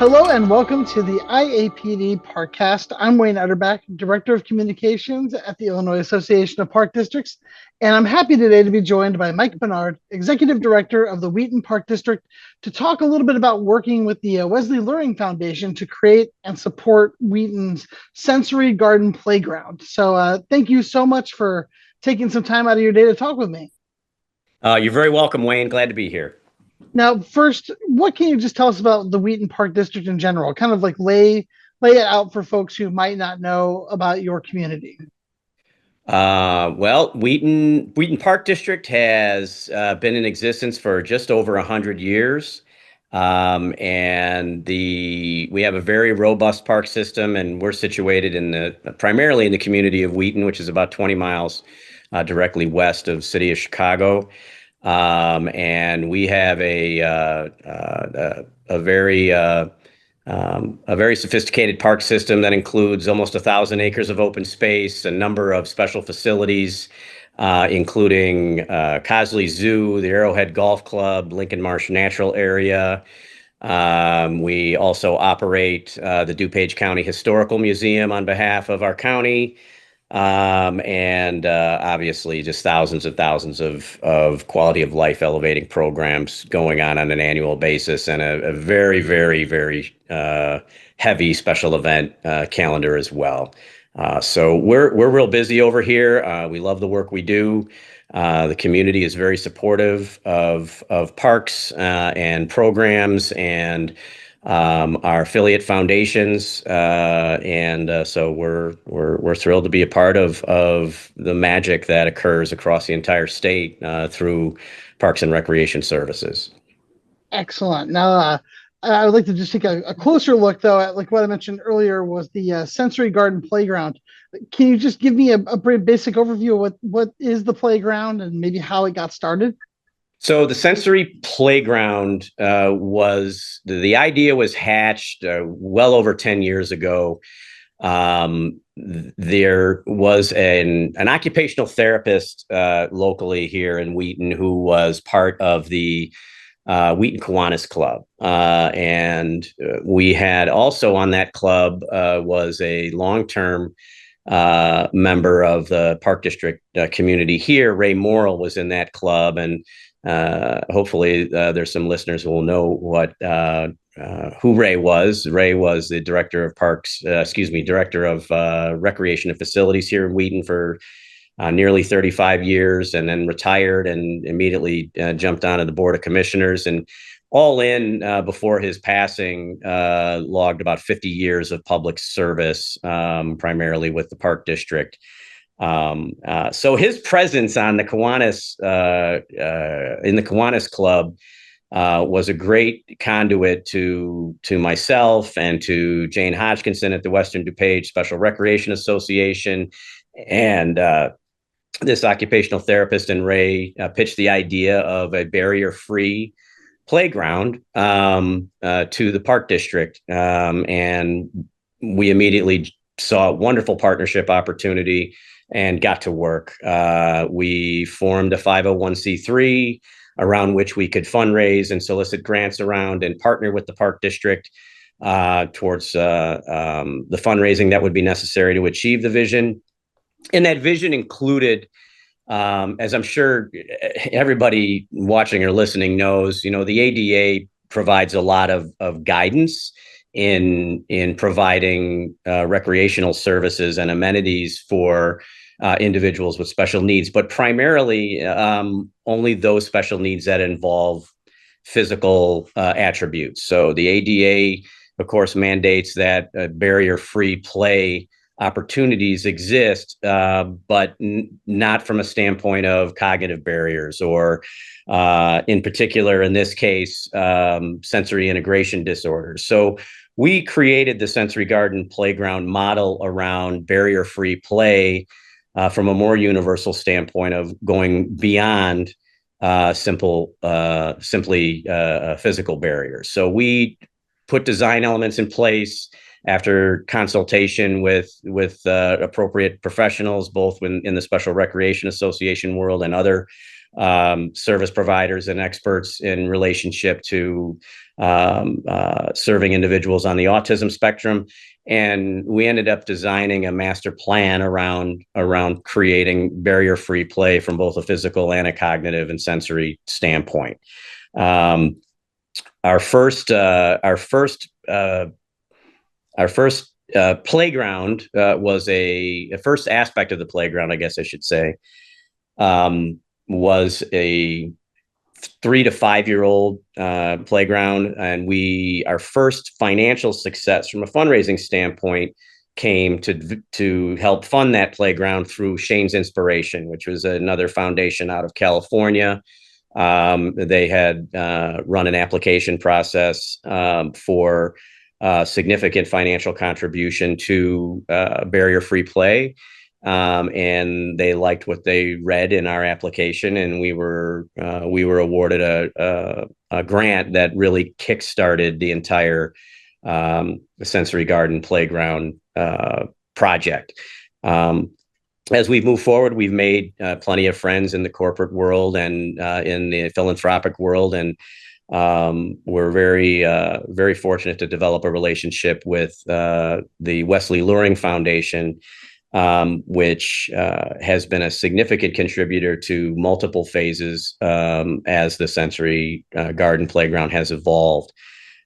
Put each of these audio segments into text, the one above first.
Hello and welcome to the IAPD Parkcast. I'm Wayne Utterback, Director of Communications at the Illinois Association of Park Districts, and I'm happy today to be joined by Mike Benard, Executive Director of the Wheaton Park District, to talk a little bit about working with the Wesley Lurie Foundation to create and support Wheaton's Sensory Garden Playground. So thank you so much for taking some time out of your day to talk with me. You're very welcome, Wayne. Glad to be here. Now, first, what can you just tell us about the Wheaton Park District in general? Kind of like lay it out for folks who might not know about your community. Wheaton Park District has been in existence for just over 100 years. We have a very robust park system, and we're situated primarily in the community of Wheaton, which is about 20 miles directly west of the city of Chicago. And we have a very sophisticated park system that includes almost 1,000 acres of open space, a number of special facilities, including Cosley Zoo, the Arrowhead Golf Club, Lincoln Marsh Natural Area. We also operate the DuPage County Historical Museum on behalf of our county. Obviously just thousands of quality of life elevating programs going on an annual basis, and a very, very, very heavy special event calendar as well. So we're real busy over here. We love the work we do. The community is very supportive of parks and programs and our affiliate foundations, so we're thrilled to be a part of the magic that occurs across the entire state through Parks and Recreation Services. Excellent. Now, I would like to just take a closer look, though, at like what I mentioned earlier was the Sensory Garden Playground. Can you just give me a very basic overview of what is the playground and maybe how it got started? So the Sensory Playground the idea was hatched well over 10 years ago. There was an occupational therapist locally here in Wheaton who was part of the Wheaton Kiwanis Club. And we had also on that club was a long-term member of the Park District community here. Ray Morrill was in that club, and hopefully there's some listeners who will know who Ray was. Ray was the director of recreation and facilities here in Wheaton for nearly 35 years, and then retired and immediately jumped onto the Board of Commissioners. And all in, before his passing, logged about 50 years of public service, primarily with the Park District. So his presence on the Kiwanis, in the Kiwanis Club, was a great conduit to myself and to Jane Hodgkinson at the Western DuPage Special Recreation Association. And this occupational therapist and Ray pitched the idea of a barrier-free playground to the Park District. And we immediately saw a wonderful partnership opportunity and got to work. We formed a 501c3 around which we could fundraise and solicit grants around and partner with the Park District towards the fundraising that would be necessary to achieve the vision. And that vision included, as I'm sure everybody watching or listening knows, the ADA provides a lot of guidance in providing recreational services and amenities for individuals with special needs, but primarily only those special needs that involve physical attributes. So the ADA, of course, mandates that barrier-free play opportunities exist, but not from a standpoint of cognitive barriers or, in particular, in this case, sensory integration disorders. So we created the Sensory Garden Playground model around barrier-free play from a more universal standpoint of going beyond simply physical barriers. So we put design elements in place after consultation with appropriate professionals, both in the Special Recreation Association world and other service providers and experts in relationship to serving individuals on the autism spectrum. And we ended up designing a master plan around creating barrier-free play from both a physical and a cognitive and sensory standpoint. Our first playground was a first aspect of the playground, I guess I should say, was a 3 to 5 year old playground, and our first financial success from a fundraising standpoint came to help fund that playground through Shane's Inspiration, which was another foundation out of California. They had run an application process for significant financial contribution to barrier-free play. And they liked what they read in our application, and we were awarded a grant that really kickstarted the entire sensory garden playground project. As we move forward, we've made plenty of friends in the corporate world and in the philanthropic world, and we're very fortunate to develop a relationship with the Wesley Luring Foundation, which has been a significant contributor to multiple phases as the sensory garden playground has evolved.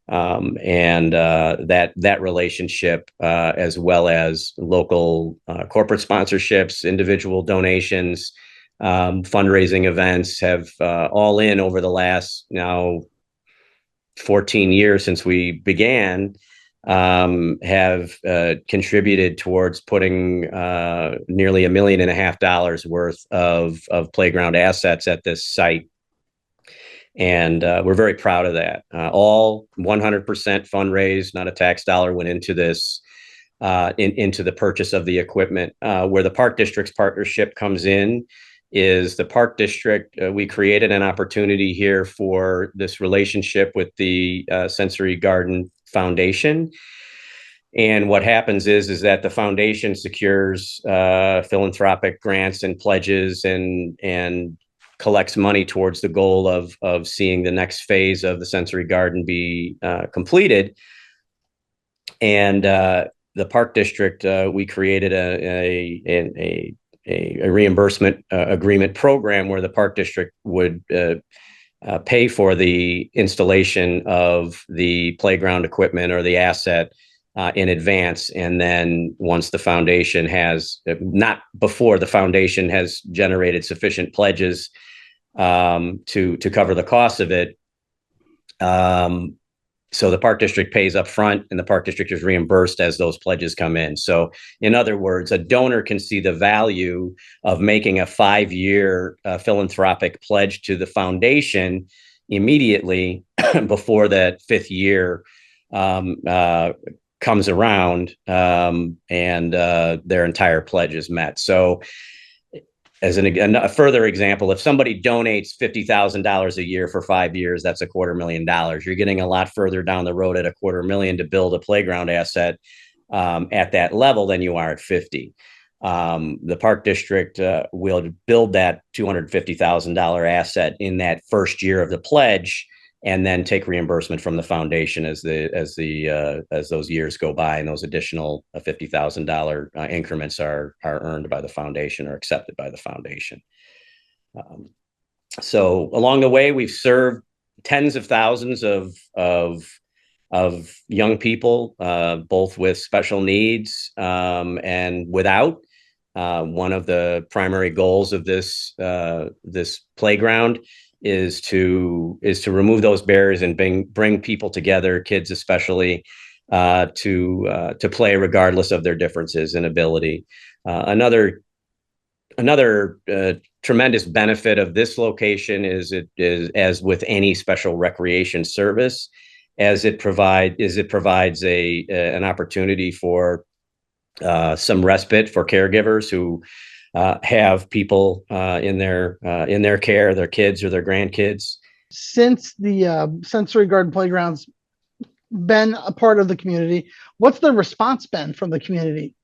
And that relationship, as well as local corporate sponsorships, individual donations, fundraising events, have all in over the last now 14 years since we began, have contributed towards putting nearly $1.5 million worth of playground assets at this site. And we're very proud of that. All 100% fundraised, not a tax dollar went into this, into the purchase of the equipment. Where the Park District's partnership comes in is the Park District. We created an opportunity here for this relationship with the Sensory Garden Foundation. And what happens is that the foundation secures philanthropic grants and pledges and collects money towards the goal of seeing the next phase of the sensory garden be completed. And the Park District, we created a reimbursement agreement program where the Park District would pay for the installation of the playground equipment or the asset in advance. And then once the foundation has, not before the foundation has generated sufficient pledges to cover the cost of it. So the Park District pays up front, and the Park District is reimbursed as those pledges come in. So in other words, a donor can see the value of making a 5-year philanthropic pledge to the foundation immediately before that 5th year comes around, and their entire pledge is met. So as a further example, if somebody donates $50,000 a year for 5 years, that's $250,000. You're getting a lot further down the road at $250,000 to build a playground asset at that level than you are at 50. The Park District will build that $250,000 asset in that first year of the pledge, and then take reimbursement from the foundation as those years go by, and those additional $50,000 increments are earned by the foundation or accepted by the foundation. So along the way, we've served tens of thousands of young people, both with special needs and without. One of the primary goals of this playground is to remove those barriers and bring people together, kids especially, to play regardless of their differences in ability. Another tremendous benefit of this location is as with any special recreation service, as it provides an opportunity for some respite for caregivers who have people in their care, their kids or their grandkids. Since the sensory garden playground's been a part of the community, what's the response been from the community?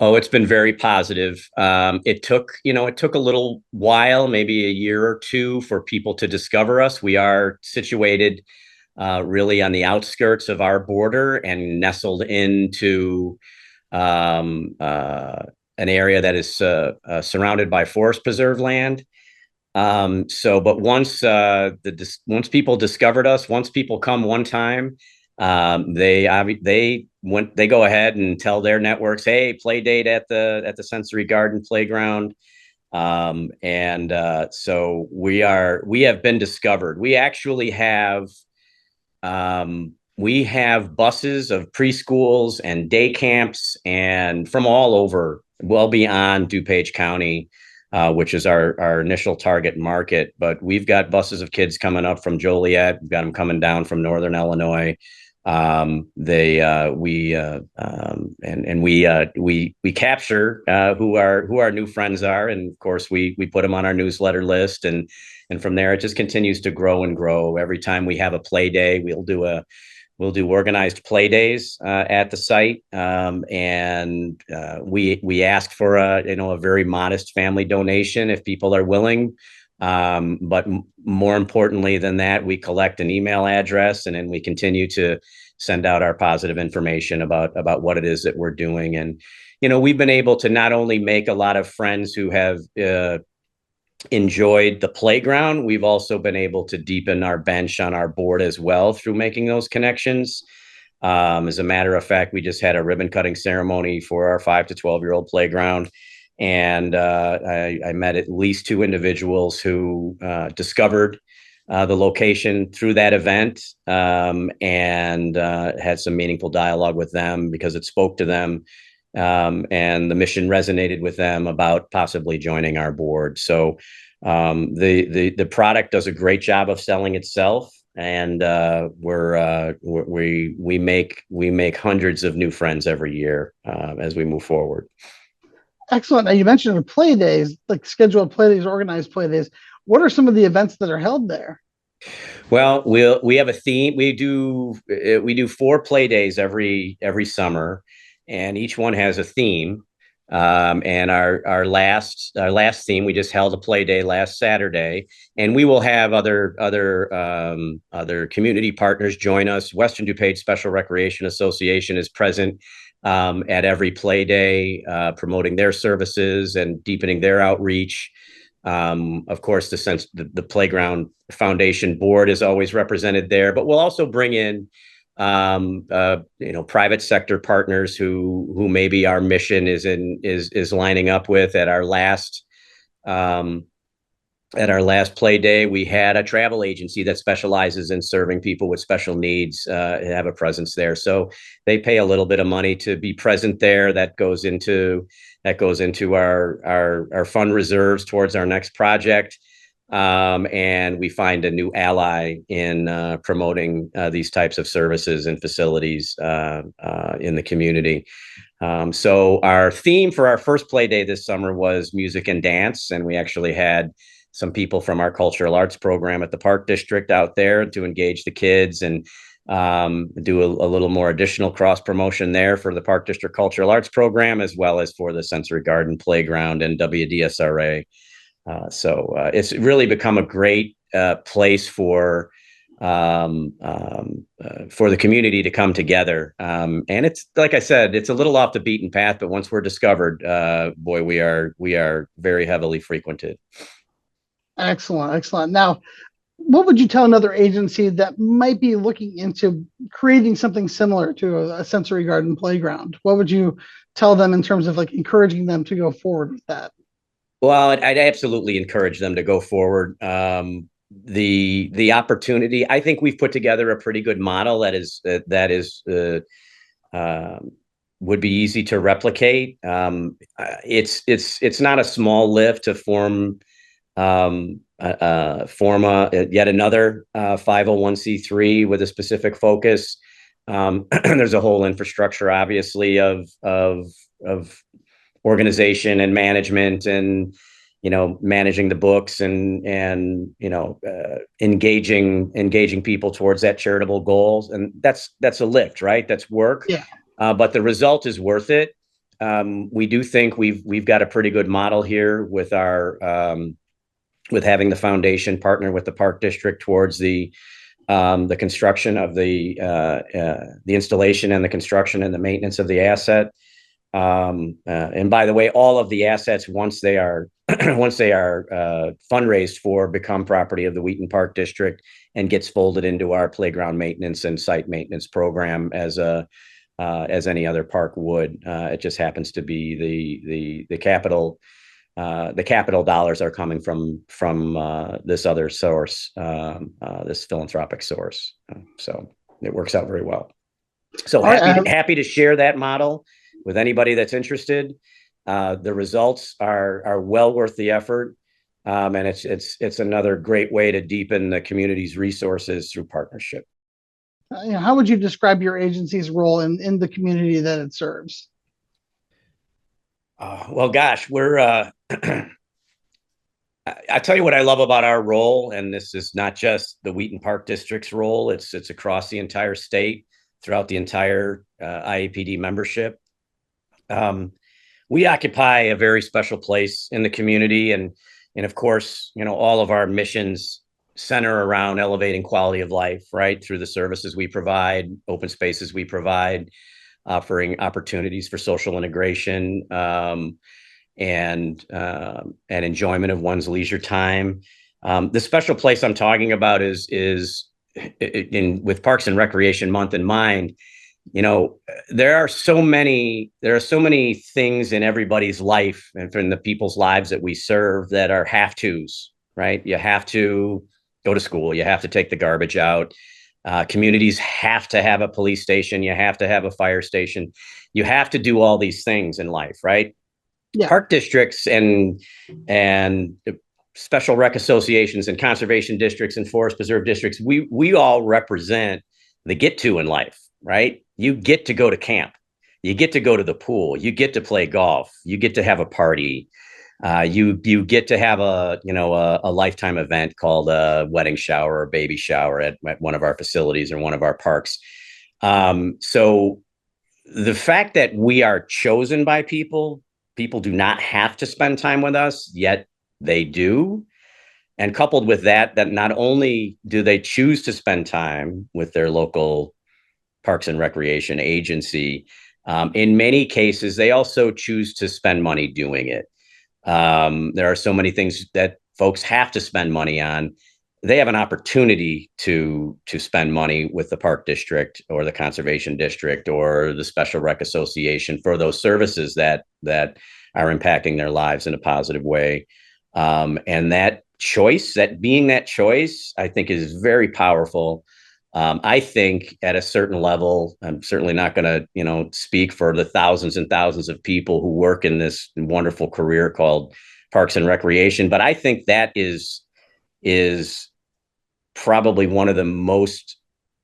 Oh, it's been very positive. It took a little while, maybe a year or two, for people to discover us. We are situated really on the outskirts of our border and nestled into um, uh, an area that is surrounded by forest preserve land. But once people discovered us, once people come one time, they go ahead and tell their networks, "Hey, play date at the Sensory Garden playground." So we have been discovered. We have buses of preschools and day camps and from all over, well beyond DuPage County, which is our initial target market. But we've got buses of kids coming up from Joliet. We've got them coming down from Northern Illinois. They we and we capture who our new friends are, and of course we put them on our newsletter list, and from there it just continues to grow and grow. Every time we have a play day, we'll do organized play days at the site, and we ask for a very modest family donation if people are willing. But more importantly than that, we collect an email address, and then we continue to send out our positive information about what it is that we're doing. And we've been able to not only make a lot of friends who have enjoyed the playground, we've also been able to deepen our bench on our board as well through making those connections. As a matter of fact, we just had a ribbon cutting ceremony for our 5 to 12-year-old playground. And I met at least two individuals who discovered the location through that event, and had some meaningful dialogue with them because it spoke to them, and the mission resonated with them about possibly joining our board. So the product does a great job of selling itself, and we make hundreds of new friends every year as we move forward. Excellent. Now you mentioned play days, like scheduled play days, organized play days. What are some of the events that are held there? Well, we have a theme. We do 4 play days every summer, and each one has a theme. And our last theme, we just held a play day last Saturday, and we will have other community partners join us. Western DuPage Special Recreation Association is present at every play day, promoting their services and deepening their outreach. Of course, the Playground Foundation board is always represented there, but we'll also bring in private sector partners who maybe our mission is lining up with. At our last play day, we had a travel agency that specializes in serving people with special needs have a presence there. So they pay a little bit of money to be present there. That goes into our fund reserves towards our next project. And we find a new ally in promoting these types of services and facilities in the community. So our theme for our first play day this summer was music and dance, and we actually had some people from our cultural arts program at the Park District out there to engage the kids and do a little more additional cross promotion there for the Park District Cultural Arts Program, as well as for the Sensory Garden Playground and WDSRA. It's really become a great place for the community to come together. And it's, like I said, it's a little off the beaten path, but once we're discovered, boy, we are very heavily frequented. Excellent, excellent. Now, what would you tell another agency that might be looking into creating something similar to a sensory garden playground? What would you tell them in terms of like encouraging them to go forward with that? Well, I'd absolutely encourage them to go forward. The opportunity, I think we've put together a pretty good model that is would be easy to replicate. It's not a small lift to form yet another 501c3 with a specific focus. There's a whole infrastructure, obviously, of organization and management, and managing the books and engaging people towards that charitable goals, and that's a lift, right? That's work. Yeah. But the result is worth it. we do think we've got a pretty good model here with our with having the foundation partner with the park district towards the construction of the installation and the construction and the maintenance of the asset. And by the way, all of the assets, once they are fundraised for, become property of the Wheaton Park District and gets folded into our playground maintenance and site maintenance program as any other park would. It just happens to be the capital. The capital dollars are coming from this other source, this philanthropic source. So it works out very well. So happy to share that model with anybody that's interested. The results are well worth the effort, and it's another great way to deepen the community's resources through partnership. How would you describe your agency's role in the community that it serves? Well, gosh, we're I tell you what I love about our role, and this is not just the Wheaton Park District's role. It's across the entire state, throughout the entire IAPD membership. We occupy a very special place in the community, and of course, all of our missions center around elevating quality of life, right, through the services we provide, open spaces we provide, offering opportunities for social integration, and enjoyment of one's leisure time. The special place I'm talking about is with Parks and Recreation Month in mind. There are so many things in everybody's life and in the people's lives that we serve that are have tos, right? You have to go to school. You have to take the garbage out. Communities have to have a police station. You have to have a fire station. You have to do all these things in life, right? Yeah. Park districts and special rec associations and conservation districts and forest preserve districts, we all represent the get to in life, right? You get to go to camp. You get to go to the pool. You get to play golf. You get to have a party. You get to have a lifetime event called a wedding shower or baby shower at one of our facilities or one of our parks. So the fact that we are chosen by people do not have to spend time with us, yet they do. And coupled with that not only do they choose to spend time with their local Parks and Recreation agency, in many cases, they also choose to spend money doing it. There are so many things that folks have to spend money on. They have an opportunity to spend money with the park district or the conservation district or the special rec association for those services that are impacting their lives in a positive way. And that choice, being that choice, I think is very powerful. I think at a certain level, I'm certainly not going to, speak for the thousands and thousands of people who work in this wonderful career called Parks and Recreation, but I think that is probably one of the most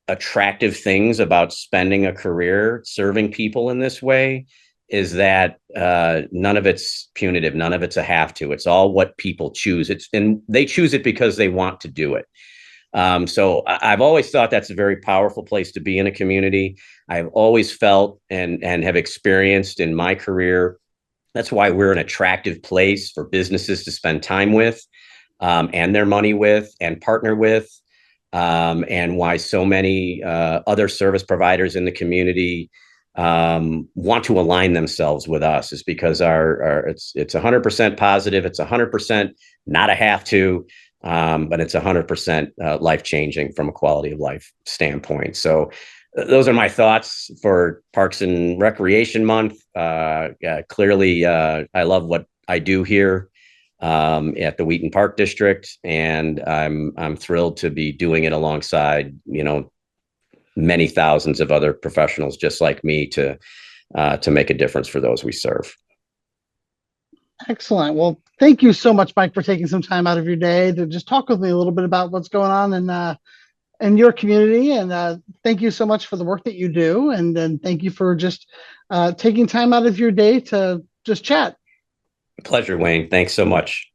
attractive things about spending a career serving people in this way, is that none of it's punitive, none of it's a have to. It's all what people choose. And they choose it because they want to do it. So I've always thought that's a very powerful place to be in a community. I've always felt and have experienced in my career. That's why we're an attractive place for businesses to spend time with, and their money with, and partner with, and why so many other service providers in the community want to align themselves with us, is because it's 100% positive. It's 100% not a have to. But it's 100% life-changing from a quality of life standpoint. So those are my thoughts for Parks and Recreation Month. Clearly, I love what I do here at the Wheaton Park District, and I'm thrilled to be doing it alongside, many thousands of other professionals just like me to make a difference for those we serve. Excellent. Well, thank you so much, Mike, for taking some time out of your day to just talk with me a little bit about what's going on in your community. And thank you so much for the work that you do. And then thank you for just taking time out of your day to just chat. Pleasure, Wayne. Thanks so much.